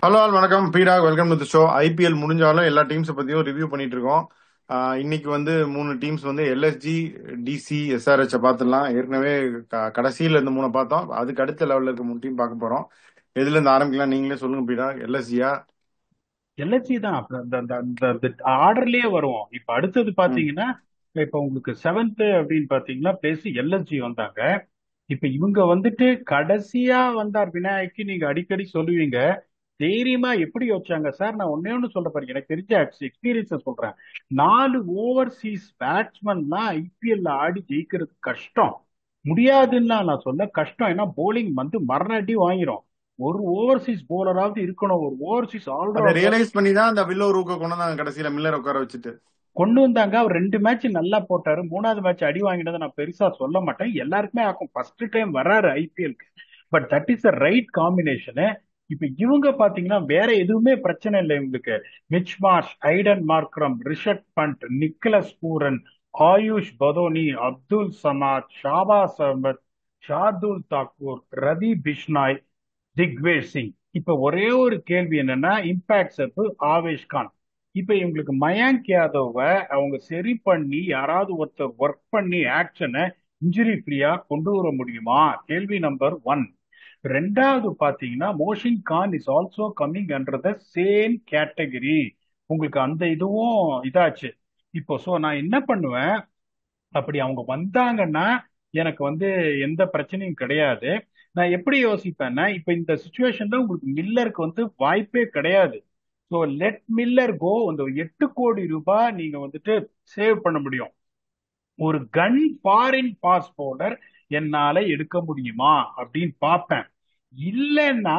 Hello all வணக்கம் பீராக் welcome to the show. IPL முடிஞ்சாலும் எல்லா டீம்ஸை பத்தியும் ரிவ்யூ பண்ணிட்டு இருக்கோம். இன்னைக்கு வந்து மூணு டீம்ஸ் வந்து எல்எஸ்ஜி, டிசி, எஸ்ஆர்ஹெச் பார்த்துடலாம். ஏற்கனவே கடைசியில இருந்து மூணு பார்த்தோம். அதுக்கு அடுத்த லெவல்ல இருக்க மூணு டீம் பார்க்க போறோம். எதுல இருந்து ஆரம்பிக்கலாம் நீங்களே சொல்லுங்க பீராக். எல்எஸ்ஜியா? எல்ஐசி தான் ஆர்டர்லயே வருவோம். இப்ப அடுத்தது ம். பாத்தீங்கன்னா, இப்ப உங்களுக்கு செவன்த் அப்படின்னு பாத்தீங்கன்னா பிளேஸ் எல்எஸ்ஜி வந்தாங்க. இப்ப இவங்க வந்துட்டு கடைசியா வந்தார் விநாயக்கு நீங்க அடிக்கடி சொல்லுவீங்க. தைரியமா எப்படி வச்சாங்க சார்? நான் ஒன்னே ஒண்ணு சொல்ல பாருங்க, எனக்கு தெரிஞ்ச எக்ஸ்பீரியன்ஸ சொல்றேன். 4 ஓவர்சீஸ் பேட்ஸ்மேன்லாம் ஐபிஎல்ல ஆடி ஜெயிக்கிறது கஷ்டம். முடியாதுன்னா நான் சொல்ல கஷ்டம். ஏன்னா போலிங் வந்து மரண அடி வாங்கிரும். ஒரு ஓவர்சீஸ் போலராவது இருக்கணும், ஒரு ஓவர்சீஸ் அதை ஆல்ரவுண்டர். ரியலைஸ் பண்ணி தான் அந்த வில்லோ ரூக்க கொண்டு வந்தாங்க கடைசியில மில்லர் உட்கார வச்சுட்டு. கொண்டு வந்தாங்க. அவர் 2 மேட்ச் நல்லா போட்டாரு, 3வது மேட்ச் அடி வாங்கினதை நான் பெருசா சொல்ல மாட்டேன். எல்லாருக்குமே ஆக்கும், ஃபர்ஸ்ட் டைம் வர்றாரு ஐபிஎல்க்கு. But that is a right combination. இப்ப இவங்க பாத்தீங்கன்னா வேற எதுவுமே பிரச்சனை இல்லை இவங்களுக்கு. Mitch Marsh, Aiden Markram, Rishabh Pant, Nicholas Pooran, Ayush Badoni, Abdul Samad, Shahbaz Ahmed, Shardul Thakur, Ravi Bishnoi, Digvesh Singh. இப்ப ஒரே ஒரு கேள்வி என்னன்னா, இம்பாக்ட் சர்ப்பு ஆவேஷ் கான். இப்ப இவங்களுக்கு மயாங்க் யாதவை அவங்க சரி பண்ணி யாராவது ஒருத்தர் ஒர்க் பண்ணி ஆக்ஷனை இன்ஜுரி ஃப்ரீயா கொண்டு வர முடியுமா? கேள்வி நம்பர் ஒன். ரெண்டாவது பாத்தீங்கன்னா, Mohsin Khan is also coming under the same category. உங்களுக்கு அந்த இதுவும் இதாச்சு. இப்போ சோ நான் என்ன பண்ணுவேன், அப்படி அவங்க வந்தாங்கன்னா எனக்கு வந்து எந்த பிரச்சனையும் கிடையாது. நான் எப்படி யோசிப்பேன்னா, இப்ப இந்த சுச்சுவேஷன்ல உங்களுக்கு மில்லருக்கு வந்து வாய்ப்பே கிடையாது. ஸோ லெட் மில்லர் கோ. அந்த 8 கோடி ரூபாய் நீங்க வந்துட்டு சேவ் பண்ண முடியும். ஒரு கன் ஃபாரின் பாஸ் பவுலர் என்னால எடுக்க முடியுமா அப்படின்னு பார்ப்பேன். இல்லைன்னா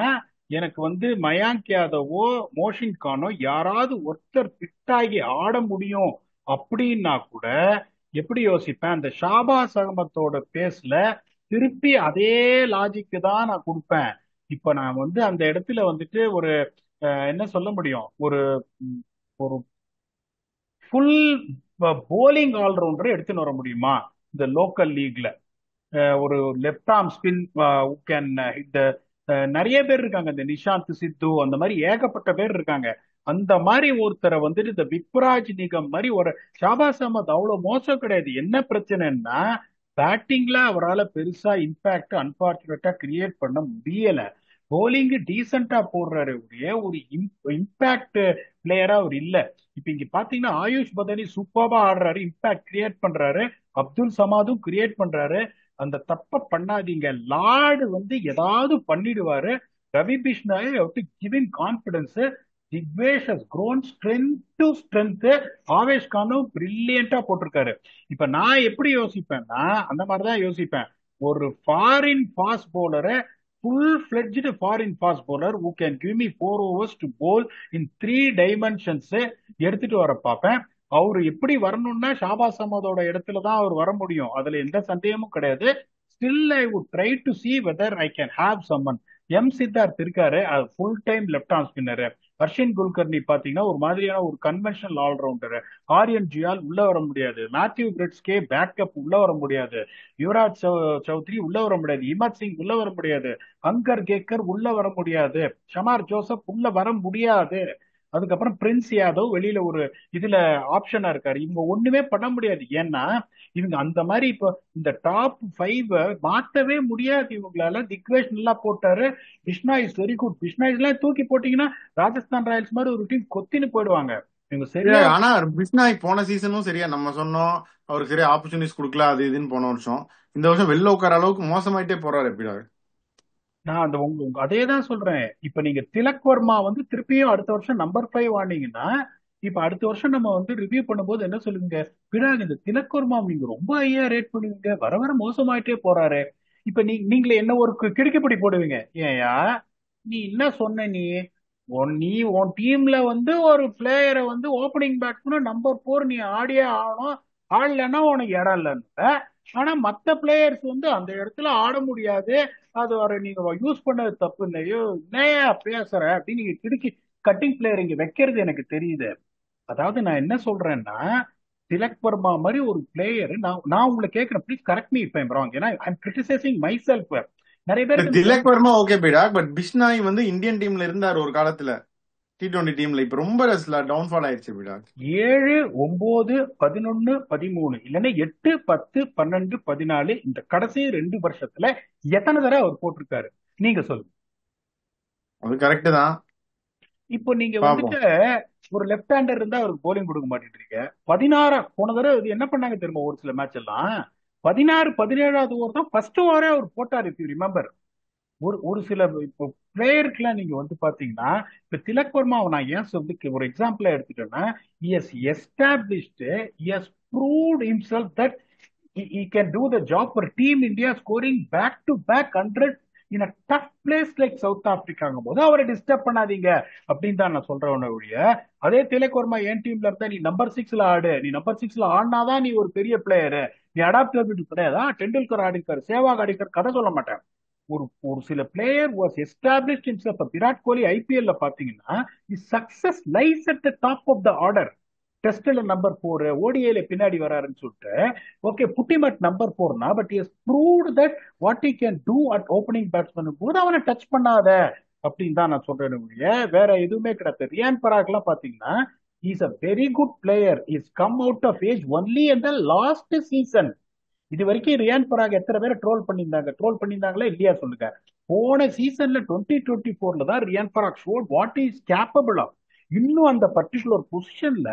எனக்கு வந்து மயாங்க் யாதவோ மோஷின் கானோ யாராவது ஒருத்தர் ஃபிட் ஆகி ஆட முடியும் அப்படின்னா கூட எப்படி யோசிப்பேன், அந்த ஷாபாஸ் அகமத்தோட பேஸ்ல திருப்பி அதே லாஜிக்கு தான் நான் கொடுப்பேன். இப்ப நான் வந்து அந்த இடத்துல வந்துட்டு ஒரு என்ன சொல்ல முடியும், ஒரு ம், ஒரு ஃபுல் போலிங் ஆல்ரவுண்டர் எடுத்துன்னு வர முடியுமா இந்த லோக்கல் லீக்ல? ஒரு லெஃப்ட் ஆர்ம் ஸ்பின் கேன் இந்த நிறைய பேர் இருக்காங்க, இந்த நிஷாந்த் சித்து அந்த மாதிரி ஏகப்பட்ட பேர் இருக்காங்க. அந்த மாதிரி ஒருத்தரை வந்துட்டு இந்த விப்ராஜ் நிகம் மாதிரி ஒரு ஷாபாஸ் அஹமத் அவ்வளவு மோசம் கிடையாது. என்ன பிரச்சனைன்னா, பேட்டிங்ல அவரால் பெருசா இம்பாக்ட் அன்பார்ச்சுனேட்டா கிரியேட் பண்ண முடியல. போலிங் டீசெண்டா போடுறாரு, ஒரே ஒரு இம்பாக்ட் பிளேயரா அவர் இல்ல. இப்ப இங்க பாத்தீங்கன்னா ஆயுஷ் பதானி சூப்பரா ஆடுறாரு, இம்பாக்ட் கிரியேட் பண்றாரு. அப்துல் சமாதும் கிரியேட் பண்றாரு. அந்த தப்ப பண்ணாதீங்க. லார்டு வந்து ஏதாவது பண்ணிடுவாரு. Ravi Bishnoi giving confidence. Digvesh has grown strength to strength. Avesh கானும் பிரில்லியண்டா போட்டிருக்காரு. இப்ப நான் எப்படி யோசிப்பேன்னா, அந்த மாதிரிதான் யோசிப்பேன். ஒரு ஃபாரின் ஃபாஸ்ட் போலரை, full fledged foreign fast bowler who can give me 4 overs to bowl in 3 dimensions எடுத்துட்டு வர பார்ப்பேன். அவர் எப்படி வரணும்னா ஷாபாஸ் அஹமதோட இடத்துல தான் அவர் வர முடியும், அதுல எந்த சந்தேகமும் கிடையாது. Still I would try to see whether I can have someone. M Siddharth இருக்காரு, அது full time left arm spinner. Arshin Kulkarni பாத்தீங்கன்னா ஒரு மாதிரியான ஒரு கன்வென்ஷனல் ஆல்ரவுண்டர். ஆரியன் ஜியால் உள்ள வர முடியாது. மேத்யூ பிரிட்ஸ்கே பேக்கப் உள்ள வர முடியாது. யுவராஜ் சௌத்ரி உள்ள வர முடியாது. இமத் சிங் உள்ள வர முடியாது. அங்கர் கேக்கர் உள்ள வர முடியாது. ஷமார் ஜோசப் உள்ள வர முடியாது. அதுக்கப்புறம் பிரின்ஸ் யாதவ் வெளியில ஒரு இதுல ஆப்ஷனா இருக்காரு. இவங்க ஒண்ணுமே பண்ண முடியாது. ஏன்னா இவங்க அந்த மாதிரி இப்போ இந்த டாப் 5 மாத்தவே முடியாது இவங்களால. திக்வேஷ் நல்லா போட்டாரு. Krishna is very good. Krishna எல்லாம் தூக்கி போட்டீங்கன்னா ராஜஸ்தான் ராயல்ஸ் மாதிரி ஒரு டீம் கொத்தின்னு போயிடுவாங்க. இவங்க சரியா. ஆனா பிஸ்னாய் போன சீசனும் சரியா நம்ம சொன்னோம், அவருக்கு சரியா ஆப்பர்ச்சுனிட்டிஸ் கொடுக்கல அது இதுன்னு போன வருஷம். இந்த வருஷம் வெளில உட்கார அளவுக்கு மோசமாயிட்டே போறாரு எப்படியா. நான் அந்த அதே தான் சொல்றேன். இப்ப நீங்க திலக் வர்மா வந்து திருப்பியும் அடுத்த வருஷம் நம்பர் 5 ஆனீங்கன்னா, இப்ப அடுத்த வருஷம் நம்ம வந்து ரிவ்யூ பண்ணும்போது என்ன சொல்லுவீங்க? பினாக இந்த திலக் வர்மா நீங்க ரொம்ப ஹையா ரேட் பண்ணுவீங்க, வர வர மோசமாயிட்டே போறாரு. இப்ப நீங்களே என்ன ஒரு கிடுக்கிப்பிடி போடுவீங்க. ஏயா நீ என்ன சொன்ன? நீ உன் டீம்ல வந்து ஒரு பிளேயரை வந்து ஓப்பனிங் பேட்ஸ்மேன் நம்பர் 4 நீ ஆடியே ஆகணும். ஆடலன்னா உனக்கு இடம் இல்லைன்னு. ஆனா மத்த பிளேயர்ஸ் வந்து அந்த இடத்துல ஆட முடியாது, அது வர நீங்க யூஸ் பண்ணது தப்பு இல்லையோ, என்னையா பேசுற அப்படின்னு நீங்க கிடுக்கி கட்டிங் பிளேயர் இங்க வைக்கிறது எனக்கு தெரியுது. அதாவது நான் என்ன சொல்றேன்னா, திலக் வர்மா மாதிரி ஒரு பிளேயர், நான் நான் உங்களை கேட்கிறேன், please correct me if I'm wrong. ஏன்னா I am criticising myself. நிறைய இல்ல பேருக்கு திலக் வர்மா ஓகே பீடா, பட் பிஷ்னாய் வந்து இந்தியன் டீம்ல இருந்தார் ஒரு காலத்துல, T20 டீம்ல. இப்ப ரொம்ப டவுன்ஃபால் ஆயிருச்சு பீடா. 7, 9, 11, 13 இல்லைன்னா 8, 10, 12, 14 இந்த கடைசி 2 வருஷத்துல எத்தனை தடவை அவர் போட்டிருக்காரு நீங்க சொல்லுங்க. அது கரெக்ட் தான். இப்போ நீங்க பாப்போம். வந்துட்டு ஒரு லெஃப்ட் ஹேண்டர் இருந்தா அவருக்கு போலிங் கொடுக்க மாட்டேங்கிறீங்க. 16 போன தடவை இது என்ன பண்ணாங்க தெரியுமா, ஒரு சில மேட்ச் எல்லாம் 16, 17வது ஓவர் தான் ஃபர்ஸ்ட் ஓவரே அவர் போட்டார். இஃப் யூ ரிமெம்பர், ஒரு ஒரு சில இப்போ பிளேயருக்குலாம் நீங்க வந்து பாத்தீங்கன்னா, இப்ப திலக் வர்மாவை நான் ஏன் சொல்லி ஒரு எக்ஸாம்பிளா எடுத்துட்டேன்னா, he has established, he has proved himself that he can do the job for team India, scoring back to back 100 in a tough place like South Africaங்கும் போது அவரை டிஸ்டர்ப் பண்ணாதீங்க அப்படின்னு தான் நான் சொல்றேன் ஒழிய, அதே திலக் வர்மா என் டீம்ல இருந்தா நீ நம்பர் 6ல ஆடு, நீ நம்பர் 6ல ஆடினாதான் நீ ஒரு பெரிய பிளேயரு, நீ அடாப்டபிலிட்டி கிடையாதா, டெண்டுல்கர் ஆடிக்காரு, சேவாக் ஆடிக்காரு, கதை சொல்ல மாட்டேன். ஒரு ஒரு சில player was established himself. Virat Kohli ஐபிஎல்ல பாத்தீங்கன்னா success lies at the top of the order. டெஸ்ட்ல நம்பர் 4, ஓடிஐல பின்னாடி வராருன்னு சொல்லிட்டு ஓகே புட்டிமட் நம்பர் 4னா, but is proved that what he can do at opening batsman போது அவனை டச் பண்ணாத அப்படின்னு தான் நான் சொல்றேன் ஒழிய வேற எதுவுமே கிடையாது. ரியான் பராக் எல்லாம் பாத்தீங்கன்னா is a very good player, is come out of age only in the last season. இது வரைக்கும் ரியான் பராக் எத்தனை பேரை ட்ரோல் பண்ணியிருந்தாங்களா இல்லையா சொல்லுங்க. போன சீசன்ல 2024ல தான் Riyan Parag showed what is capable of. இன்னும் அந்த பர்டிகுலர் பொசிஷன்ல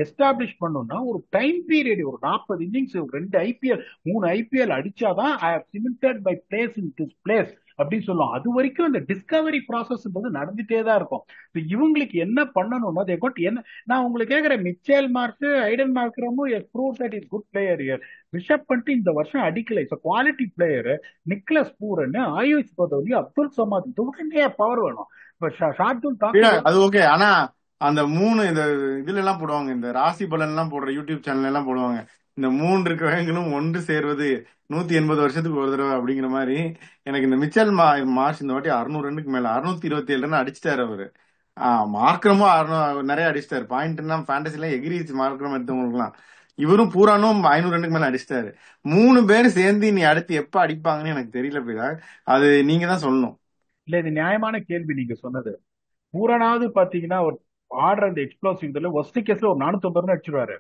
எஸ்டாப்ளிஷ் பண்ணணும்னா ஒரு டைம் பீரியட், ஒரு 40 இன்னிங்ஸ், ஒரு 2 ஐபிஎல் 3 ஐபிஎல் அடிச்சாதான் I have cemented my place in this place அப்படின்னு சொல்லுவோம். அது வரைக்கும் அந்த டிஸ்கவரி ப்ராசஸ் நடந்துட்டே தான் இருக்கும். இவங்களுக்கு என்ன பண்ணணும்னா என்ன, நான் உங்களுக்கு கேட்கிறேன், மிச்சேல் மார்க், ஐடன் மார்க்ரமும் prove that is good player. Rishabh பண்ணிட்டு இந்த வருஷம் அடிக்கல, it's quality player. Nicholas Pooran, Ayush Badoni, Abdul Samad, இதுக்கு பவர் வேணும். இப்ப ஷார்துல் பீடா தாக்கூர். அது ஓகே. ஆனா அந்த மூணு இந்த இதுல எல்லாம் போடுவாங்க, இந்த ராசி பலன் எல்லாம் போடுற யூடியூப் சேனல் எல்லாம் போடுவாங்க, இந்த 3 கிரகங்களும் ஒன்று சேர்வது 180 வருஷத்துக்கு ஒரு தடவை அப்படிங்கிற மாதிரி. எனக்கு இந்த மிச்சல் மார்ஷ் இந்த வாட்டி 600 ரன்னுக்கு மேல 627 ரன் அடிச்சிட்டாரு அவரு. மார்க்கரமும் 600 நிறைய அடிச்சிட்டாரு. பாயிண்ட் ஃபேண்டசில எகிரிச்சு மார்க்கரம் எடுத்தவங்களுக்குலாம். இவரும் பூரானும் 500 ரன்னுக்கு மேல அடிச்சிட்டாரு. 3 பேர் சேர்ந்து நீ அடுத்து எப்ப அடிப்பாங்கன்னு எனக்கு தெரியல பீடா. அது நீங்க தான் சொல்லணும். இல்ல, இது நியாயமான கேள்வி நீங்க சொன்னது. பூரனாவது பாத்தீங்கன்னா ஒரு ஆடுற அந்த எக்ஸ்ப்ளோசிவ் இதுல ஒஸ்ட் கேஸ்ல ஒரு 450 ரன் அடிச்சிருவாரு.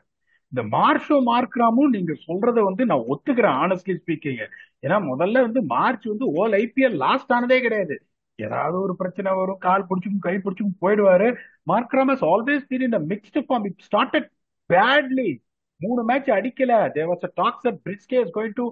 இந்த மார்க்ராமும் நீங்க சொல்றதை நான் ஒத்துக்கிறேன் ஆனஸ்ட்லி ஸ்பீக்கிங். ஏன்னா முதல்ல மார்ச் ஓல் ஐபிஎல் லாஸ்ட் ஆனதே கிடையாது. ஏதாவது ஒரு பிரச்சனை வரும், கால் பிடிச்சுக்கும் கை பிடிச்சுக்கும் போயிடுவாரு. Markram has always been in mixed form. It started badly. 3 match அடிக்கல. There was a talks that Briscoe is going to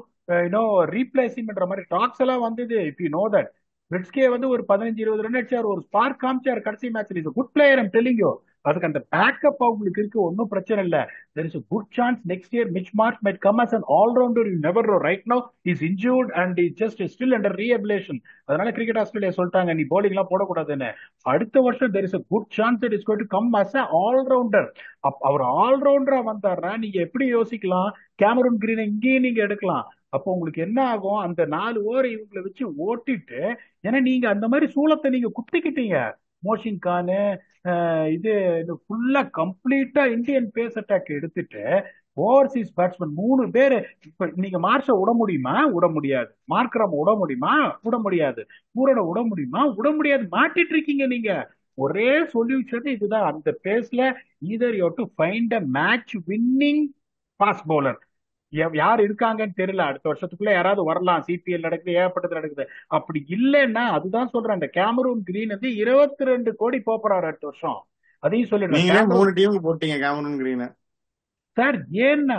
replace him என்ற மாதிரி டாக்ஸ் எல்லாம் வந்தது. இஃப் யூ நோ தட் பிரிட்ஸ்கே ஒரு 15-20 ரன் அடிச்சார், ஒரு ஸ்பார்க் காமிச்சார் கடைசி மேட்ச்ல. Is good player, I'm telling you. அதுக்கு அந்த பேக்கப் அவங்களுக்கு இருக்கு, ஒன்னும் பிரச்சனை இல்ல. there is a good chance next year Mitch Marsh might come as an all-rounder. You never know. Right now he's injured and he just is still under rehabilitation. அதனால cricket Australia சொல்லிட்டாங்க நீ bowling எல்லாம் போடக்கூடாதுன்னு. அடுத்த வருஷம் there is a good chance that he's going to come as a all-rounder. அவர் ஆல்ரவுண்டரா வந்தாருன்னா நீங்க எப்படி யோசிக்கலாம், கேமரூன் கிரீனை இங்கேயும் நீங்க எடுக்கலாம். அப்போ உங்களுக்கு என்ன ஆகும், அந்த 4 ஓவர் இவங்களை வச்சு ஓட்டிட்டு, ஏன்னா நீங்க அந்த மாதிரி சூளத்தை நீங்க குத்திக்கிட்டீங்க. மோஷின் கானு இது இது ஃபுல்லா கம்ப்ளீட்டா இந்தியன் பேஸ் அட்டாக் எடுத்துட்டு ஓவர்சீஸ் பேட்ஸ்மேன் 3 பேரு. இப்ப நீங்க மார்ஷ விட முடியுமா? விட முடியாது. மார்க்ரம் விட முடியுமா? விட முடியாது. பூரனை விட முடியுமா? விட முடியாது. மாட்டிட்டு இருக்கீங்க நீங்க. ஒரே சொல்யூஷன் இதுதான். அந்த பேஸ்ல either you to find a match winning fast bowler. யார் இருக்காங்கன்னு தெரியல. அடுத்த வருஷத்துக்குள்ள யாராவது வரலாம். சிபிஎல் நடக்குது, ஏகப்பட்டது நடக்குது. அப்படி இல்லைன்னா அதுதான் சொல்றேன், அந்த கேமரூன் கிரீன் 22 கோடி போறாரு அடுத்த வருஷம். அதையும் நீங்களே சொல்லிடுறேன். 3 டீமுக்கு போட்டீங்க கேமரூன் கிரீன். சார் ஏன்னா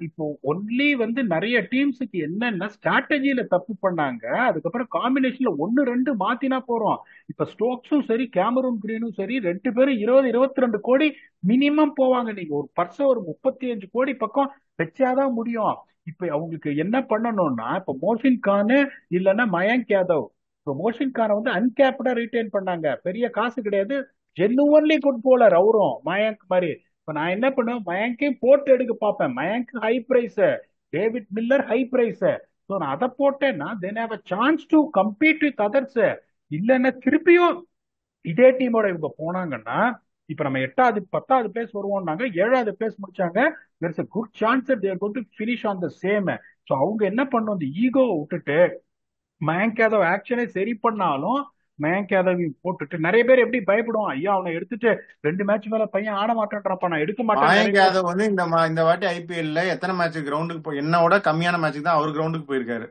இப்போ ஒன்லி நிறைய டீம்ஸுக்கு என்னன்னா ஸ்ட்ராட்டஜியில தப்பு பண்ணாங்க. அதுக்கப்புறம் காம்பினேஷன்ல 1-2 மாத்தினா போறோம். இப்ப ஸ்டோக்ஸும் சரி கேமரூன் கிரீனும் சரி 2 பேரும் 20-22 கோடி மினிமம் போவாங்க. நீங்க ஒரு பர்ச ஒரு 35 கோடி பக்கம் வச்சாதான் முடியும். இப்ப அவங்களுக்கு என்ன பண்ணணும்னா, இப்ப மோஷின் கானு இல்லைன்னா மயங்க் யாதவ். இப்ப மோஷின் கானை அன்கேப்டா ரீட்டைன் பண்ணாங்க. பெரிய காசு கிடையாது, ஜென்னுவன்லி குட் போலர் அவரும் மயங்க் மாதிரி. இப்ப நான் என்ன பண்ணுவேன், மயங்கையும் போட்டு எடுக்க பார்ப்பேன். Mayank high price, David Miller high price. So நான் அதை போட்டேன்னா then have a chance to compete with others. இல்லைன்னா திருப்பியும் இதே டீமோட இவங்க போனாங்கன்னா, இப்ப நம்ம 8வது 10வது பிளேஸ் வருவோம்னாங்க, 7வது பிளேஸ் முடிச்சாங்க. there is a good chance that they are going to finish on the same. So அவங்க என்ன பண்ணும், இந்த ஈகோ விட்டுட்டு மயங்க் யாதவ் ஆக்ஷனே சரி பண்ணாலும் மயங்க் யாதவையும் போட்டுட்டு நிறைய பேர் எப்படி பயப்படுவான், ஐயா அவனை எடுத்துட்டு 2 மேட்ச் மேல பையன் ஆட மாட்டேன்றாப்பா நான் எடுக்க மாட்டேன்னு நிறைய மயங்க் பேர். யாதவ் வந்து இந்த வாட்டி ஐபிஎல்ல எத்தனை மேட்ச் கிரவுண்டுக்கு போய் என்னோட கம்மியான மேட்ச்சுக்கு தான் அவர் கிரவுண்டுக்கு போயிருக்காரு.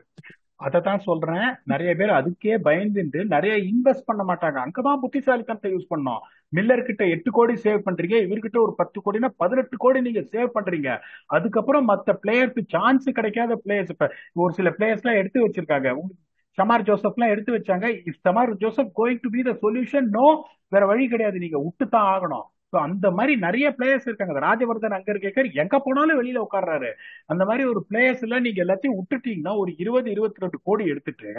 அதைத்தான் சொல்றேன், நிறைய பேர் அதுக்கே பயந்துட்டு நிறைய இன்வெஸ்ட் பண்ண மாட்டாங்க. அங்கதான் புத்திசாலித்தனத்தை யூஸ் பண்ணோம். மில்லர் கிட்ட 8 கோடி சேவ் பண்றீங்க, இவர்கிட்ட ஒரு 10 கோடினா 18 கோடி நீங்க சேவ் பண்றீங்க. அதுக்கப்புறம் மத்த பிளேயருக்கு சான்ஸ் கிடைக்காத பிளேயர்ஸ், இப்ப ஒரு சில பிளேயர்ஸ் எல்லாம் எடுத்து வச்சிருக்காங்க. சமார் ஜோசப் எல்லாம் எடுத்து வச்சாங்க. If Shamar Joseph going to be the solution, no, வேற வழி கிடையாது, நீங்க விட்டு தான் ஆகணும். So, அந்த மாதிரி நிறைய பிளேயர்ஸ் இருக்காங்க. இந்த ராஜவர்தன் அங்க இருக்காரு, எங்க போனாலும் வெளியில உட்கார்றாரு. அந்த மாதிரி ஒரு பிளேயர்ஸ் எல்லாம் நீங்க எல்லாத்தையும் விட்டுட்டீங்கன்னா ஒரு 20-22 கோடி எடுத்துட்டு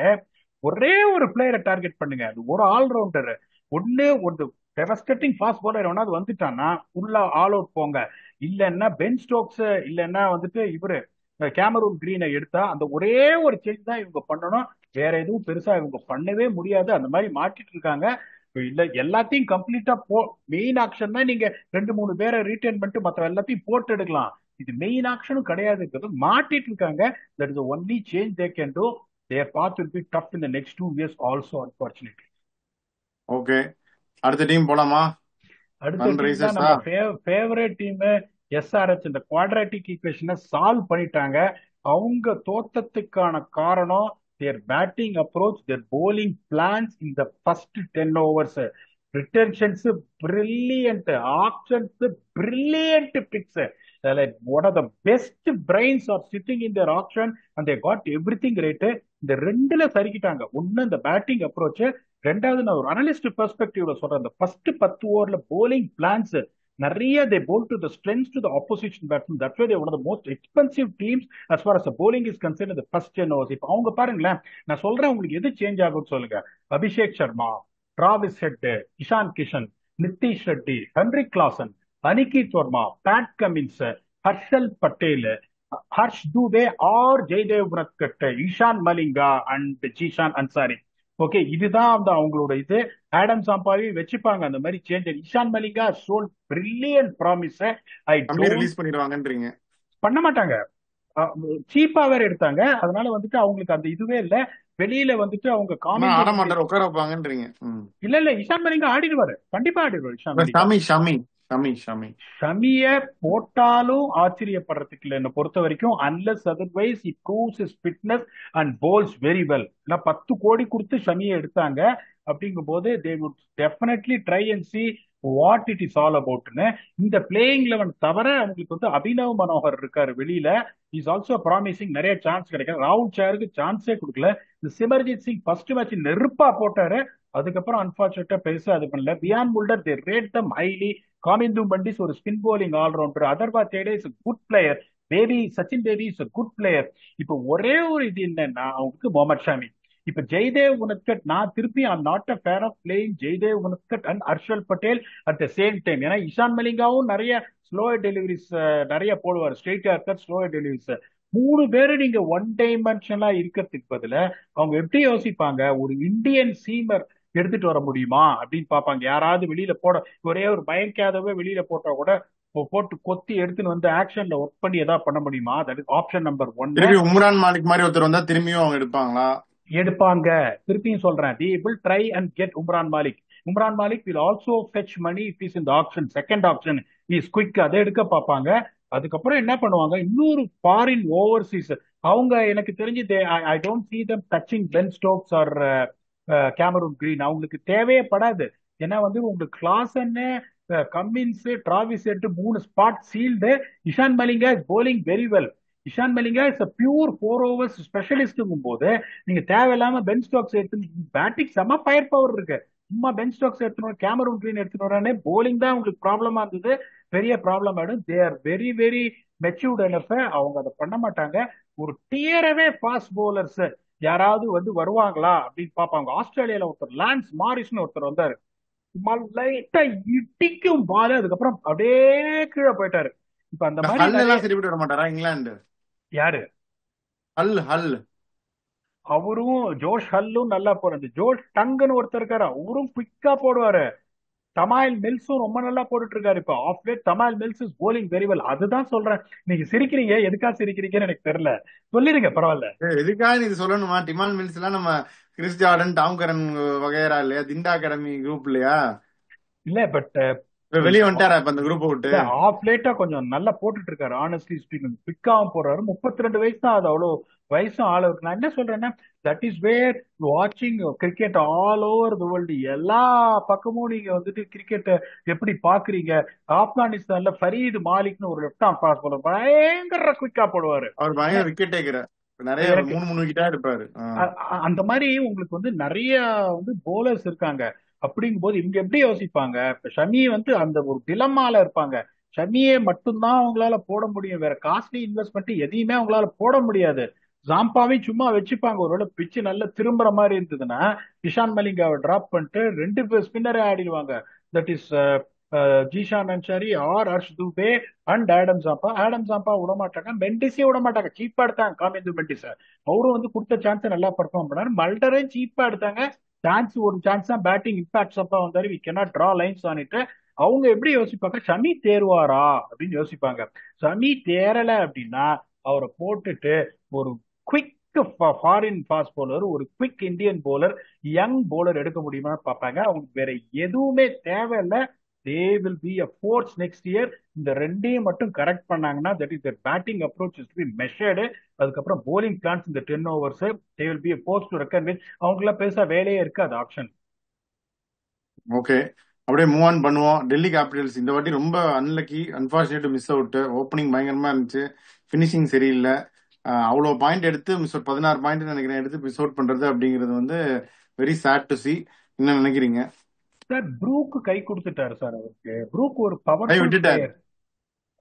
ஒரே ஒரு பிளேயரை டார்கெட் பண்ணுங்க. அது ஒரு ஆல்ரவுண்டர், ஒண்ணு ஒரு டெவஸ்டேட்டிங் ஃபாஸ்ட் பாலர் எவனாவது வந்துட்டான்னா ஃபுல்லா ஆல் அவுட் போங்க. இல்லைன்னா பென் ஸ்டோக்ஸ், இல்லைன்னா வந்துட்டு இவரு கேமரூன் கிரீனை எடுத்தா அந்த ஒரே ஒரு சேஞ்ச் தான் இவங்க பண்ணணும். வேற எதுவும் பெருசா இவங்க பண்ணவே முடியாது. அந்த மாதிரி மாட்டிட்டு இருக்காங்க. இல்ல எல்லாத்தையும் கம்ப்ளீட்டா மெயின் ஆக்ஷன் தான். நீங்க 2-3 பேரை ரீட்டைன் பண்ணிட்டு மற்ற எல்லாத்தையும் போட்டு எடுக்கலாம். இது மெயின் ஆக்ஷனும் கிடையாது, மாட்டிட்டு இருக்காங்க. That is only change they can do. Their path will be tough in the next 2 years also, unfortunately. Okay, அடுத்த டீம் போலாமா? அடுத்த டீம் தான் சன்ரைசர்ஸா? நம்ம ஃபேவரட் டீம், எஸ்ஆர்எச். இந்த குவாட்ராட்டிக் ஈக்குவேஷனை சால்வ் பண்ணிட்டாங்க. அவங்க தோத்தத்துக்கான காரணம் their batting approach, their bowling plans in the first 10 overs. Retentions brilliant, options brilliant picks. One of the best brains are sitting in their auction and they got everything right. இந்த ரெண்டுல சரிக்கிட்டாங்க. ஒண்ணு இந்த batting approach, ரெண்டாவது நான் ஒரு analyst பெர்ஸ்பெக்டிவ்ல சொல்றேன், இந்த first 10 ஓவர்ல போலிங் பிளான்ஸ் நிறைய they bowl to the strengths to the opposition batsmen. That's why they are one of the most expensive teams as far as the bowling is concerned in the first 10 overs. இப்போ அவங்க பாருங்களேன், நான் சொல்றேன் உங்களுக்கு எது change ஆகும்னு சொல்லுங்க. Abhishek Sharma, Travis Head, Ishan Kishan, Nitish Reddy, Heinrich Klaasen, Aniket Varma, Pat Cummins, Harshal Patel, Harsh Dubey or Jaydev Unadkat, Eshan Malinga and Zeeshan Ansari. Okay, இதுதான் அந்த அவங்களோட இது. ஆடம் சாம்பாவி வச்சுப்பாங்க அந்த மாதிரி change. Ishan Malinga shows brilliant promise. I கம்பி டோன்ட் ரிலீஸ் பண்ணிடுவாங்கன்றீங்க? பண்ண மாட்டாங்க, சீப்பா வேற எடுத்தாங்க. அதனால வந்துட்டு அவங்களுக்கு அந்த இதுவே இல்ல. வெளியில வந்துட்டு அவங்க ஆனா ஆட காமெண்ட். மாட்டார், உட்கார வைப்பாங்கன்றீங்க. இல்ல இல்ல, இஷான் மலிங்கா ஆடிடுவாரு, கண்டிப்பா ஆடிடுவாரு இஷான் மலிங்கா. ஷமி ஷமி ஷமி ஷமி ஷமிய போட்டாலும் ஆச்சரியப்படுறதுக்கு இல்லை என்ன பொறுத்த வரைக்கும், unless otherwise it proves is fitness and bowls very well. ஏன்னா 10 கோடி கொடுத்து ஷமியை எடுத்தாங்க. அப்படிங்கும் போது they would definitely try and see what it is all அபவுட்னு. இந்த பிளேயிங் லெவன் தவிர அவங்களுக்கு வந்து அபினவ் மனோகர் இருக்காரு வெளியில, இஸ் ஆல்சோ ப்ராமிசிங், நிறைய சான்ஸ் கிடைக்கும். ராகுல் சாருக்கு சான்ஸே கொடுக்கல. இந்த சிமர்ஜித் சிங் ஃபர்ஸ்ட் மேட்ச் நெருப்பா போட்டாரு, அதுக்கப்புறம் அன்பார்ச்சுனேட்டா பெருசா அது பண்ணல. Wiaan Mulder they rate them highly. Kamindu Mendis ஒரு spin bowling allrounder. Atharva Taide is good player. Baby Sachin Baby is good player. இப்போ ஒரே ஒரு இது என்னன்னா அவங்களுக்கு முகமது ஷாமி. இப்ப ஜெய்தேவ் உனத்கட், நான் திருப்பி I'm not a fan of playing Jaydev Unadkat and Harshal Patel at the same time. ஏன்னா இஷான் மலிங்காவும் நிறைய ஸ்லோயர் டெலிவரிஸ் நிறைய போடுவார், ஸ்ட்ரெயிட் இருக்கட் ஸ்லோயர் டெலிவரிஸ். 3 பேரு நீங்க ஒன் டைமென்ஷனலா இருக்கிறதுக்கு பதில அவங்க எப்படி யோசிப்பாங்க, ஒரு இந்தியன் சீமர் எடுத்துட்டு வர முடியுமா அப்படின்னு பாப்பாங்க. யாராவது வெளியில போட, ஒரே ஒரு பயக்காதவே வெளியில போட்டா கூட போட்டு கொத்தி எடுத்துன்னு வந்து ஆக்ஷன்ல ஒர்க் பண்ணி ஏதாவது பண்ண முடியுமா? That is option number 1. திருப்பி உம்ரான் மாலிக் மாதிரி ஒருத்தர் வந்தா திரும்பியும் அவங்க எடுப்பாங்களா? எடுப்பாங்க. திருப்பியும் சொல்றேன், they will try and get Umran Malik. Umran Malik will also fetch money if he's in the auction. Second auction is quick, அதை எடுக்க பார்ப்பாங்க. அதுக்கப்புறம் என்ன பண்ணுவாங்க, இன்னொரு ஃபாரின் ஓவர்சீஸ் அவங்க எனக்கு தெரிஞ்சு I don't see them touching Ben Stokes or Cameron Green. அவங்களுக்கு தேவையே படாது. ஏன்னா வந்து உங்களுக்கு கிளாசன்னு, Cummins, Travis Head 3 spot sealed. Ishan Malinga is bowling very well. Ishan Malinga is pure 4 overs ஸ்பெஷலிஸ்ட்ங்கும் போது நீங்க தேவையில்லாம பென் ஸ்டோக்ஸ் எடுத்து, பேட்டிங் செம ஃபயர் பவர் இருக்கு, சும்மா பென் ஸ்டோக்ஸ் எடுத்துனோம் கேமரூன் கிரீன் எடுத்துனோடனே போலிங் தான் உங்களுக்கு ப்ராப்ளமா இருந்தது, பெரிய ப்ராப்ளம் ஆயிடும். They are very very matured enough. அவங்க அதை பண்ண மாட்டாங்க. ஒரு டியரவே ஃபாஸ்ட் போலர்ஸ் யாராவது வந்து வருவாங்களா அப்படின்னு பார்ப்பாங்க. ஆஸ்திரேலியால ஒருத்தர் லான்ஸ் மாரிஸ்னு ஒருத்தர் வந்தாரு, லைட்டா இட்டிக்கும் பால், அதுக்கப்புறம் அப்படியே கீழே போயிட்டாரு. இப்ப அந்த மாதிரி ஹல் நிறைய. எல்லாம் சரிப்பட்டு வர மாட்டாரா இங்கிலாந்து? யாரு? ஹல் ஹல் அவரும் ஜோஷ் ஹல்லும் நல்லா போறாரு. ஜோஷ் டங்குன்னு ஒருத்தர் இருக்காரு, அவரும் குவிக்கா போடுவாரு. தமாயில் மில்ஸும் ரொம்ப நல்லா போட்டுட்டு இருக்காரு இப்ப. Of late Tymal Mills is bowling very well. அதுதான் சொல்றேன். நீங்க சிரிக்கிறீங்க, எதுக்காக சிரிக்கிறீங்கன்னு எனக்கு தெரியல. சொல்லிடுங்க பரவாயில்ல. எதுக்காக நீ இது சொல்லணுமா? டிமான் மில்ஸ் எல்லாம் நம்ம கிறிஸ் ஜார்டன், டாம் கரன் வகையறா இல்லையா? திண்டா அகாடமி குரூப் இல்லையா? இல்ல பட் இப்ப வெளியே வந்துட்டாரா இப்ப அந்த குரூப்பை விட்டு? இல்ல ஆஃப் லேட்டா கொஞ்சம் நல்லா போட்டுட்டு இருக்காரு. ஆனஸ்ட்லி ஸ்பீக்கிங் குவிக்காவும் போடுறாரு. 32 வயசு தான், அது அவ்வளவு வயசும் ஆள இருக்கு. நான் என்ன சொல்றேன்னா, தட் இஸ் வேர் வாட்சிங் cricket all over the world. எல்லா பக்கமும் நீங்க வந்துட்டு கிரிக்கெட்டை எப்படி பாக்குறீங்க? ஆப்கானிஸ்தான்ல ஃபரீத் மாலிக்னு ஒரு லெப்ட் ஆர்ம் ஃபாஸ்ட் பாலர் பயங்கர குவிக்கா போடுவாரு. அவர் பயங்கர விக்கெட் டேக்கர். நிறைய எனக்கு 3 3 விக்கெட்டா எடுப்பாரு. அந்த மாதிரி உங்களுக்கு வந்து நிறைய வந்து போலர்ஸ் இருக்காங்க. அப்படிங்கும்போது இவங்க எப்படி யோசிப்பாங்க? இப்ப ஷமி வந்து அந்த ஒரு டிலமால இருப்பாங்க. ஷமியே மட்டும்தான் அவங்களால போட முடியும். வேற காஸ்ட்லி இன்வெஸ்ட்மெண்ட் எதையுமே அவங்களால போட முடியாது. ஜாம்பாவையும் சும்மா வச்சுப்பாங்க. ஒருவேளை பிச்சு நல்லா திரும்புற மாதிரி இருந்ததுன்னா இஷான் மலிங்காவை டிராப் பண்ணிட்டு 2 ஸ்பின்னரே ஆடிடுவாங்க. That is Zeeshan Ansari or Harsh Dubey and Adam Zampa. Adam Zampa விட மாட்டாங்க, மெண்டிஸே விட மாட்டாங்க. சீப்பா எடுத்தாங்க காமிந்து மெண்டிஸ். அவரும் வந்து கொடுத்த சான்ஸ் நல்லா பெர்ஃபார்ம் பண்ணாரு. மல்டரையும் சீப்பா எடுத்தாங்க. சான்ஸ் ஒரு சான்ஸ் தான் பேட்டிங் இம்பாக்ட் அப்பா வந்தாரு. We cannot draw lines on it. அவங்க எப்படி யோசிப்பாங்க? ஷமி தேர்வாரா அப்படின்னு யோசிப்பாங்க. ஷமி தேரல அப்படின்னா அவரை போட்டுட்டு ஒரு குவிக் ஃபாரின் ஃபாஸ்ட் போலர், ஒரு quick Indian bowler, young bowler எடுக்க முடியுமா பார்ப்பாங்க. அவங்களுக்கு வேற எதுவுமே தேவையில்லை. They will be a force next year. இந்த ரெண்டையும் மட்டும் கரெக்ட் பண்ணாங்கன்னா that is batting approach is to be measured. அதுக்கப்புறம் போலிங் பிளான்ஸ் இந்த 10 overs they will be post to reckon with. அவங்களுக்குலாம் பெருசா வேலையே இருக்காது ஆப்ஷன். ஓகே, அப்படியே மூவ் ஆன் பண்ணுவோம். டெல்லி கேபிட்டல்ஸ் இந்த வாட்டி ரொம்ப unlucky, unfortunate miss out. Opening பயங்கரமா இருந்துச்சு, ஃபினிஷிங் சரியில்லை. அவ்வளோ பாயிண்ட் எடுத்து மிஸ் அவுட், 16 பாயிண்ட் நினைக்கிறேன் எடுத்து மிஸ் அவுட் பண்றது அப்படிங்கிறது வந்து வெரி சேட் டு சி. என்ன நினைக்கிறீங்க? சார் ப்ரூக் கை கொடுத்துட்டாரு சார். அவருக்கு ப்ரூக் ஒரு கை பவர்ஃபுல் விட்டுட்டாரு. பிளேயர்.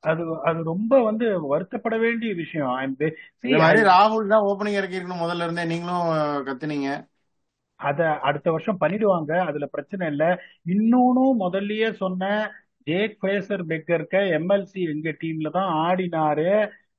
அது அது ரொம்ப வந்து வருத்தப்பட வேண்டிய விஷயம். அதே மாதிரி ராகுல் தான் ஓப்பனிங் இறக்கி இருக்கணும் முதல்ல இருந்தே, நீங்களும் கத்துனீங்க. அத அடுத்த வருஷம் பண்ணிடுவாங்க, அதுல பிரச்சனை இல்ல. இன்னொன்னும் முதல்லயே சொன்ன, ஜேக் ஃப்ரேசர் பெக்கர்க்க எம்எல்சி எங்க டீம்ல தான் ஆடினாரு.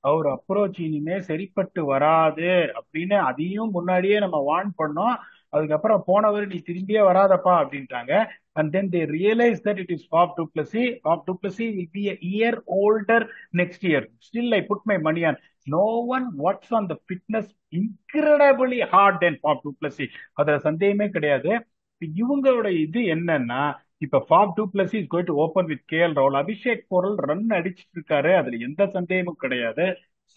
அவர் அப்ரோச் இனிமே சரிப்பட்டு வராது அப்படின்னு அதையும் முன்னாடியே நம்ம வார்ன் பண்ணோம். அதுக்கப்புறம் போனவர் நீ திரும்பியே வராதப்பா அப்படின்ட்டாங்க. And then they realized that it is Faf du Plessis. Faf du Plessis will be a year older next year. Still, I put my money on. No one works on the fitness incredibly hard than Faf du Plessis. அதுல சந்தேகமே கிடையாது. இவங்களோட இது என்னன்னா, இப்ப Faf two plus is going to open with KL ராகுல். Abhishek borewell run அடிச்சிட்டு இருக்காரு, அதுல எந்த சந்தேகமும் கிடையாது.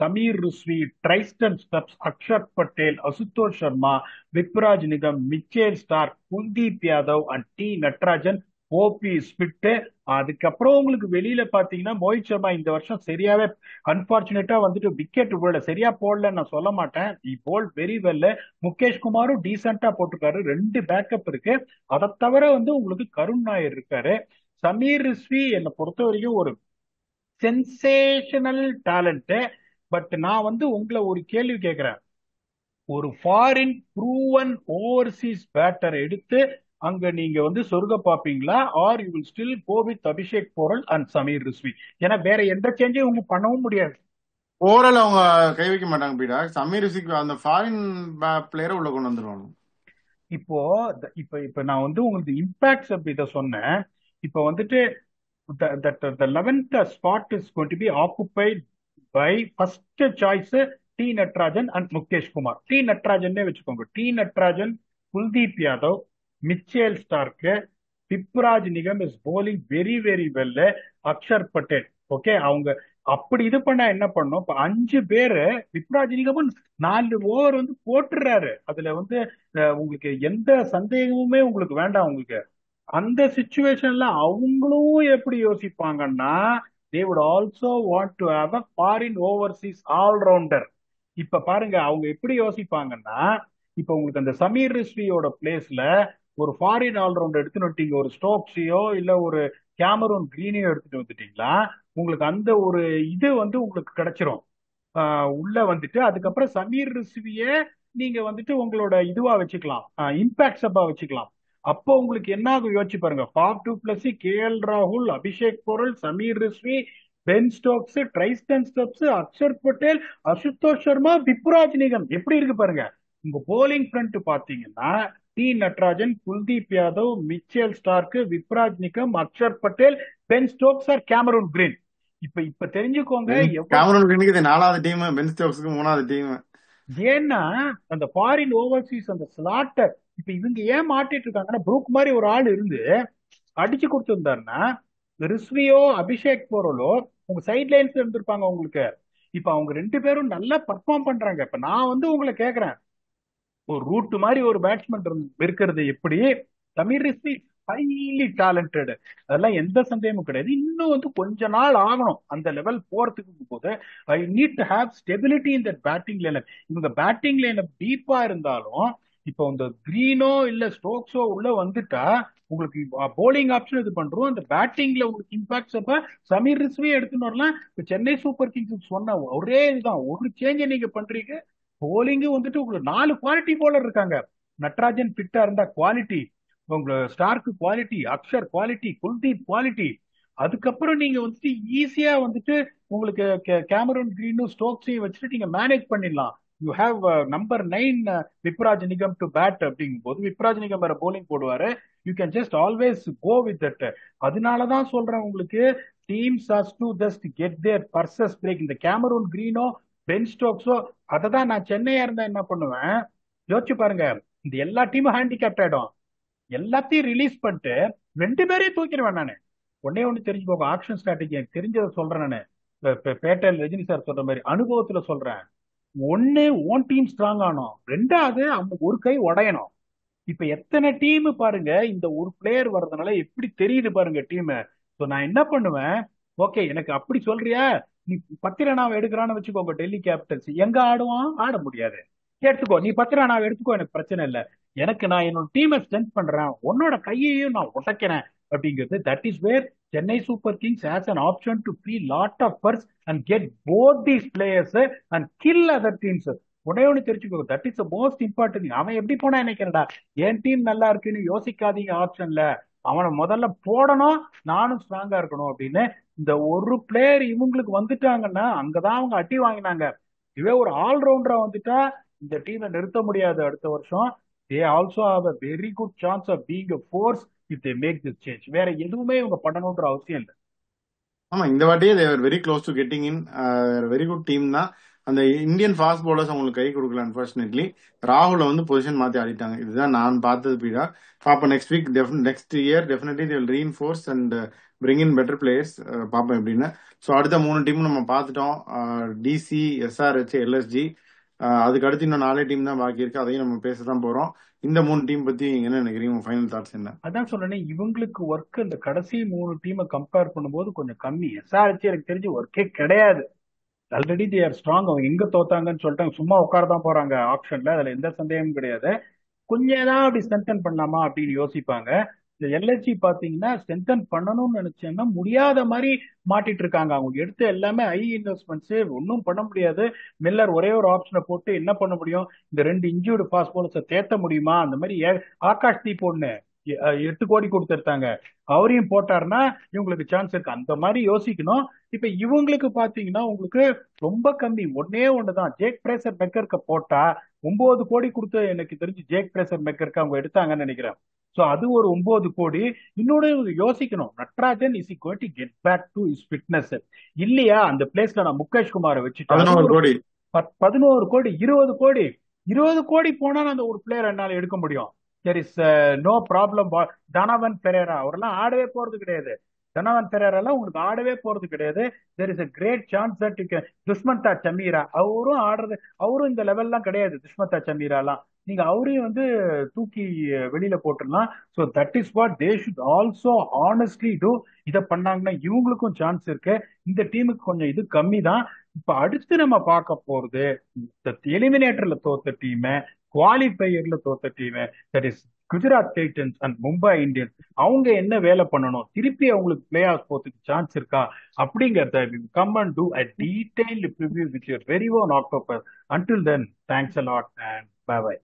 Sameer Rizvi, Tristan Stubbs, Axar Patel, Ashutosh Sharma, Vipraj Nigam, Mitchell Starc, Kuldeep Yadav and T Natarajan, ஓபி ஸ்பிட். அதுக்கப்புறம் உங்களுக்கு வெளியில பாத்தீங்கன்னா மோஹித் சர்மா இந்த வருஷம் சரியாவே அன்பார்ச்சுனேட்டா வந்துட்டு விக்கெட் விட சரியா போடலன்னு நான் சொல்ல மாட்டேன். போல் வெரி வெல். முகேஷ் குமாரும் டீசெண்டா போட்டிருக்காரு. 2 பேக்கப் இருக்கு. அதை தவிர வந்து உங்களுக்கு கருண் நாயர் இருக்காரு. சமீர் ரிஸ்வி என்னை பொறுத்த வரைக்கும் ஒரு சென்சேஷனல் டேலண்ட். பட் நான் வந்து உங்களை ஒரு கேள்வி கேட்கிறேன். ஒரு ஃபாரின் ப்ரூவன் ஓவர்சீஸ் பேட்டர் எடுத்து அங்க நீங்க வந்து சொர்க்க பாப்பீங்களா? Are you will still go with Abhishek Porel and Sameer Rizvi? ஏன்னா வேற எந்த சேஞ்சையும் உங்க பண்ணவும் முடியாது. ஓவரால் அவங்க கை வைக்க மாட்டாங்க பீடா. சமீர் ரிஷிக்கு அந்த ஃபாரின் பிளேயரை உள்ள கொண்டு வந்துருவாங்க. இப்போ இப்ப இப்ப நான் வந்து உங்களுக்கு இம்பாக்ட்ஸ் அப்படி இதை சொன்னேன். இப்ப வந்துட்டு the 11th spot is going to be occupied by first choice T Natarajan and Mukesh Kumar. T Natarajan வச்சுக்கோங்க. T Natarajan, Kuldeep Yadav, Mitchell Starc, Vipraj Nigam is bowling very very well, Axar Patel. Okay, அவங்க அப்படி இது பண்ணா என்ன பண்ணும்? இப்ப 5 பேரு விப்ராஜ் நிகமும் 4 ஓவர் வந்து போட்டுறாரு. அதுல வந்து உங்களுக்கு எந்த சந்தேகமுமே உங்களுக்கு வேண்டாம். உங்களுக்கு அந்த சுச்சுவேஷன்ல அவங்களும் எப்படி யோசிப்பாங்கன்னா, they would also want to have a foreign overseas all rounder. இப்ப பாருங்க அவங்க எப்படி யோசிப்பாங்கன்னா, இப்ப உங்களுக்கு அந்த சமீர் ரிஸ்வியோட பிளேஸ்ல ஒரு ஃபாரின் ஆல்ரவுண்டர் எடுத்துட்டு வந்துட்டீங்க, ஒரு ஸ்டோக்ஸையோ இல்ல ஒரு கேமரூன் கிரீனையோ எடுத்துட்டு வந்துட்டீங்களா, உங்களுக்கு அந்த ஒரு இது வந்து உங்களுக்கு கிடைச்சிரும். உள்ள வந்துட்டு அதுக்கப்புறம் சமீர் ரிஸ்விய நீங்க வந்துட்டு உங்களோட இதுவா வச்சுக்கலாம், இம்பாக்ட் சப்பா வச்சுக்கலாம். அப்போ உங்களுக்கு என்ன ஆகும் யோசிச்சு பாருங்க. ஃபாப் டூ பிளஸ், கேஎல் ராகுல், Abhishek Porel, Sameer Rizvi, Ben Stokes, Tristan Stubbs, Axar Patel, Ashutosh Sharma, Vipraj Nigam எப்படி இருக்கு பாருங்க. உங்க போலிங் ஃப்ரண்ட் பாத்தீங்கன்னா T Natarajan, Kuldeep Yadav, Mitchell Starc, Vipraj Nigam, Axar Patel, Ben Stokes or Cameron Green. இப்ப இப்ப தெரிஞ்சுக்கோங்க கேமரூன் கிரீனுக்கு இது 4வது டீம், பென் ஸ்டோக்ஸ்க்கு 3வது டீம். ஏன்னா அந்த ஃபாரின் ஓவர்சீஸ் அந்த ஸ்லாட்டர் இப்ப இவங்க ஏன் மாட்டிட்டு இருக்காங்கன்னா, புரூக் மாதிரி ஒரு ஆள் இருந்து அடிச்சு கொடுத்திருந்தாருன்னா ரிஸ்வியோ அபிஷேக் போறலோ உங்க சைட் லைன்ஸ் இருந்திருப்பாங்க உங்களுக்கு. இப்ப அவங்க 2 பேரும் நல்லா பர்ஃபார்ம் பண்றாங்க. இப்ப நான் உங்களை கேக்குறேன், ஒரு ரூட் மாதிரி ஒரு பேட்ஸ்மேன் இருக்கிறது எப்படி? சமீர் ரிஸ்வி ஹைலி டேலண்டட், அதெல்லாம் எந்த சந்தேகமும் கிடையாது. இன்னும் கொஞ்ச நாள் ஆகணும் அந்த லெவல் போறதுக்கு போது. I need to have stability in that batting lineup. இவங்க பேட்டிங் லைனப் டீப்பா இருந்தாலும் இப்போ இந்த கிரீனோ இல்ல ஸ்டோக்ஸோ உள்ள வந்துட்டா உங்களுக்கு போலிங் ஆப்ஷன் இது பண்றோம். அந்த பேட்டிங்ல உங்களுக்கு இம்பாக்ட்ஸ் அப்ப சமீர் ரிஸ்வியை எடுத்துன்னு வரலாம். இப்ப சென்னை சூப்பர் கிங்ஸ் சொன்ன ஒரே இதுதான், ஒரு சேஞ்சை நீங்க பண்றீங்க. போலிங்கு உங்களுக்கு 4 குவாலிட்டி போலர் இருக்காங்க. நட்ராஜன் ஃபிட்டா இருந்தா குவாலிட்டி, உங்க ஸ்டார்க்கு quality, Axar quality, Kuldeep quality. அதுக்கப்புறம் நீங்க ஈஸியா உங்களுக்கு கேமரூன் கிரீனும் ஸ்டோக்ஸையும் வச்சுட்டு நீங்க மேனேஜ் பண்ணிடலாம். You have number 9 Vipraj Nigam to bat அப்படிங்கும் போது விப்ராஜ் நிகம் வேற போலிங் போடுவாரு. You can just always go with that. அதனாலதான் சொல்றேன் உங்களுக்கு, teams has to just get their purses break. இந்த கேமரூன் கிரீனோ பென் ஸ்டோக்ஸோ அதை தான் நான் சென்னையா இருந்தா என்ன பண்ணுவேன் யோசிச்சு பாருங்க. இந்த எல்லா டீமும் ஹேண்டிகேப்ட் ஆயிடும். எல்லாத்தையும் ரிலீஸ் பண்ணிட்டு 2 பேரையும் தூக்கிடுவேன் நானு. ஒண்ணு தெரிஞ்சுக்கோங்க, ஆக்ஷன் ஸ்ட்ராட்டஜி எனக்கு தெரிஞ்சதை சொல்றேன் நானு. பேட்டையில் ரஜினி சார் சொல்ற மாதிரி அனுபவத்துல சொல்றேன். ஒண்ணு ஓன் டீம் ஸ்ட்ராங் ஆனோம், 2வது அவங்க ஒரு கை உடையணும். இப்ப எத்தனை டீம் பாருங்க, இந்த ஒரு பிளேயர் வர்றதுனால எப்படி தெரியுது பாருங்க டீம். நான் என்ன பண்ணுவேன், ஓகே எனக்கு அப்படி சொல்றியா, நீ 10 ரனாவை எடுக்கிறான்னு வச்சுக்கோங்க. டெல்லி கேபிட்டல்ஸ் எங்க ஆடுவான்? ஆட முடியாது. எடுத்துக்கோ, நீ 10 ரனாவை எடுத்துக்கோ, எனக்கு பிரச்சனை இல்லை. எனக்கு நான் என்னோட டீமை ஸ்ட்ரென்த் பண்றேன், உன்னோட கையையும் நான் உடைக்கிறேன் அப்படிங்கிறது. That is where Chennai Super Kings has an option to free lot of purse and get both these players and kill other teams. ஒன்னு தெரிஞ்சுக்கோ, that is the most important. அவன் எப்படி போனா நினைக்கிறடா, என் டீம் நல்லா இருக்குன்னு யோசிக்காதீங்க. ஆப்ஷன்ல அவனை முதல்ல போடணும், நானும் ஸ்ட்ராங்கா இருக்கணும் அப்படின்னு. இந்த ஒரு பிளேயர் இவங்களுக்கு வந்துட்டாங்கன்னா அங்கதான் அவங்க அடி வாங்கினாங்க. இதுவே ஒரு ஆல்ரவுண்டரா வந்துட்டா இந்த டீமை நிறுத்த முடியாது அடுத்த வருஷம். They also have a very good chance of being a force if they make this change. வேற எதுவுமே இவங்க பண்ணணும்ன்ற அவசியம் இல்லை. ஆமா, இந்த வாட்டியே they were very close to getting in. Very good team தான். அந்த இந்தியன் ஃபாஸ்ட் பவுலர்ஸ் அவங்களுக்கு கை கொடுக்கல அன்பார்ச்சுனேட்லி. ராகுல பொசிஷன் மாத்தி ஆடிட்டாங்க. இதுதான் நான் பார்த்தது பீடா. பாப்போம் next week, next year definitely they will reinforce and bring in better players. பார்ப்போம் எப்படின்னு. ஸோ அடுத்த 3 டீமும் நம்ம பார்த்துட்டோம். DC, SRH, LSG. அதுக்கு அடுத்து இன்னும் 4 டீம் தான் பாக்கி இருக்கு. அதையும் நம்ம பேசதான் போறோம். இந்த 3 டீம் பத்தி என்ன நினைக்கிறீங்க? ஃபைனல் தாட்ஸ் என்ன? அதான் சொல்றேன், இவங்களுக்கு ஒர்க் இந்த கடைசி 3 டீமை கம்பேர் பண்ணும்போது கொஞ்சம் கம்மி. எஸ்ஆர்ஹெச் எனக்கு தெரிஞ்சு ஒர்க்கே கிடையாது. Already they are strong. அவங்க எங்க தோத்தாங்கன்னு சொல்லிட்டாங்க, சும்மா உட்காரதான் போறாங்க ஆப்ஷன்ல, அதுல எந்த சந்தேகமும் கிடையாது. கொஞ்சம் ஏதாவது அப்படி ஸ்ட்ரென்தன் பண்ணலாமா அப்படின்னு யோசிப்பாங்க. இந்த எல்எஸ்ஜி பாத்தீங்கன்னா ஸ்ட்ரென்தன் பண்ணணும்னு நினைச்சேன்னா முடியாத மாதிரி மாட்டிட்டு இருக்காங்க. அவங்க எடுத்த எல்லாமே ஹை இன்வெஸ்ட்மெண்ட்ஸ், ஒன்றும் பண்ண முடியாது. மில்லர் ஒரே ஒரு ஆப்ஷனை போட்டு என்ன பண்ண முடியும், இந்த 2 இன்ஜூர்டு ஃபாஸ்ட் பாலர்ஸை தேத்த முடியுமா? அந்த மாதிரி ஆகாஷ் தீப் ஒண்ணு 8 கோடி கொடுத்துருத்தாங்க, அவரையும் போட்டாருன்னா இவங்களுக்கு சான்ஸ் இருக்கு. அந்த மாதிரி யோசிக்கணும். இப்ப இவங்களுக்கு பாத்தீங்கன்னா உங்களுக்கு ரொம்ப கம்மி, ஒண்ணுதான். ஜேக் பிரேசர் மெக்கருக்கு போட்டா 9 கோடி கொடுத்து எனக்கு தெரிஞ்சு ஜேக் பிரேசர் மெக்கருக்கு அவங்க எடுத்தாங்கன்னு நினைக்கிறேன். சோ அது ஒரு 9 கோடி. இன்னொரு யோசிக்கணும், Natarajan is going to get back to is fitness இல்லையா? அந்த பிளேஸ்ல நான் முகேஷ் குமாரை வச்சுட்டேன். 11 கோடி 11 கோடி 20 கோடி 20 கோடி போனா அந்த ஒரு பிளேயர் என்னால எடுக்க முடியும். There is no problem. தனவன் பெரேரா அவரெல்லாம் ஆடவே போறது கிடையாது. தனவன் பெரேரா எல்லாம் உங்களுக்கு ஆடவே போறது கிடையாது. There is a great chance that Dushmantha Chameera அவரும் ஆடுறது, அவரும் இந்த லெவல்லாம் கிடையாது. துஷ்மந்தா சமீரா எல்லாம் நீங்க அவரையும் தூக்கி வெளியில போட்டுடலாம். So that is what they should also honestly do. இதை பண்ணாங்கன்னா இவங்களுக்கும் சான்ஸ் இருக்கு. இந்த டீமுக்கு கொஞ்சம் இது கம்மி தான். இப்ப அடுத்து நம்ம பார்க்க போறது எலிமினேட்டர்ல தோத்த டீம், குவாலிஃபையர்ல தோத்த team, that is Gujarat Titans and Mumbai Indians. அவங்க என்ன வேலை பண்ணணும், திருப்பி அவங்களுக்கு பிளே ஆஃப் போறதுக்கு சான்ஸ் இருக்கா அப்படிங்கறத come and do a detailed preview with your very own October. Until then, thanks a lot and bye bye.